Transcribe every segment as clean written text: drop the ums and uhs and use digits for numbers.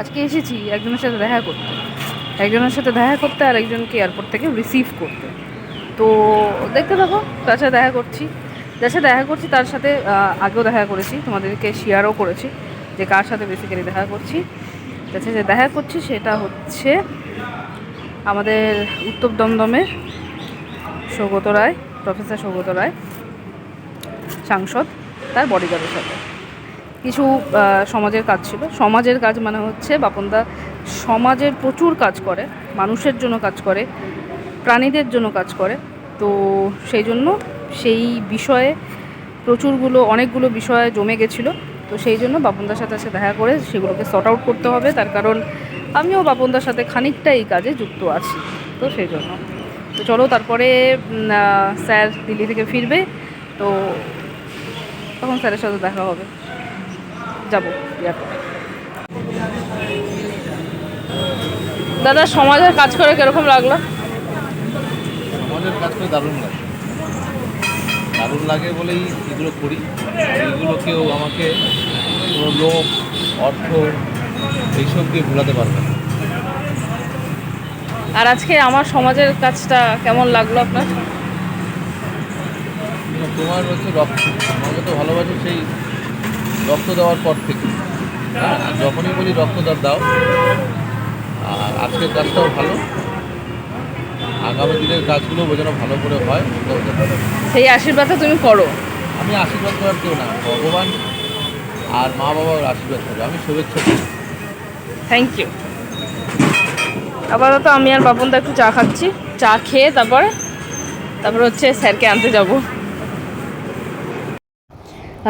আজকে এসেছি একজনের সাথে দেখা করতে, আর একজনকে এয়ারপোর্ট থেকে রিসিভ করতে। তো দেখতে থাকো, তার সাথে দেখা করছি। তার সাথে আগেও দেখা করেছি, তোমাদেরকে শেয়ারও করেছি যে কার সাথে বেসিক্যালি দেখা করছি। তার সাথে দেখা করছি সেটা হচ্ছে আমাদের উত্তর দমদমের সৌগত রায়, প্রফেসর সৌগত রায় সাংসদ, তার বডিগার্ডের সাথে কিছু সমাজের কাজ ছিল। সমাজের কাজ মানে হচ্ছে বাপনদা সমাজের প্রচুর কাজ করে, মানুষের জন্য কাজ করে, প্রাণীদের জন্য কাজ করে। তো সেই জন্য সেই বিষয়ে অনেকগুলো বিষয় জমে গেছিলো। তো সেই জন্য বাপনদার সাথে দেখা করে সেগুলোকে সর্ট আউট করতে হবে, তার কারণ আমিও বাপনদার সাথে খানিকটা এই কাজে যুক্ত আছি। তো সেই জন্য তো চলো, তারপরে স্যার দিল্লি থেকে ফিরবে, তো তখন স্যারের সাথে দেখা হবে, যাবো এয়ারপোর্টে। দাদা, সমাজের কাজ করে কিরকম লাগলো? সমাজের কাজ করে দারুণ লাগে বলেই এগুলো করি। এইগুলোকেও আমাকে কোনো লোক, অর্থ এইসব দিয়ে ভোলাতে পারবে না। আর আজকে আমার সমাজের কাজটা কেমন লাগলো আপনার? তোমার হচ্ছে রক্ত, আমাকে তো ভালোবাসো সেই রক্ত দেওয়ার পর থেকে। হ্যাঁ, যখনই বলি রক্তদান দাও। আর আজকের কাজটাও ভালো, আগামী দিনের কাজগুলো যেন ভালো করে হয়। সেই আশীর্বাদটা তুমি করো। আমি আশীর্বাদ করার কেউ না, ভগবান আর মা বাবার আশীর্বাদ করবে, আমি শুভেচ্ছা করি। Thank you. আপাতত আমি আর বাপনদা একটু চা খাচ্ছি, চা খেয়ে তারপরে হচ্ছে স্যারকে আনতে যাব।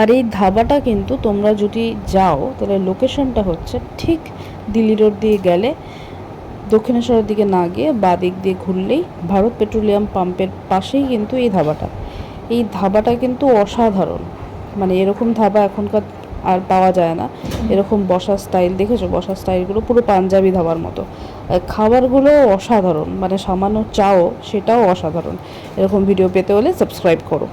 আর এই ধাবাটা কিন্তু তোমরা যদি যাও তাহলে লোকেশনটা হচ্ছে ঠিক দিল্লি রোড দিয়ে গেলে, দক্ষিণেশ্বরের দিকে না গিয়ে বাঁ দিক দিয়ে ঘুরলেই ভারত পেট্রোলিয়াম পাম্পের পাশেই কিন্তু এই ধাবাটা কিন্তু অসাধারণ। মানে এরকম ধাবা এখনকার আর পাওয়া যায় না। এরকম বসার স্টাইল দেখেছো? বসার স্টাইলগুলো পুরো পাঞ্জাবি ধাবার মতো। খাবারগুলো অসাধারণ, মানে সামান্য চাও সেটাও অসাধারণ। এরকম ভিডিও পেতে হলে সাবস্ক্রাইব করো।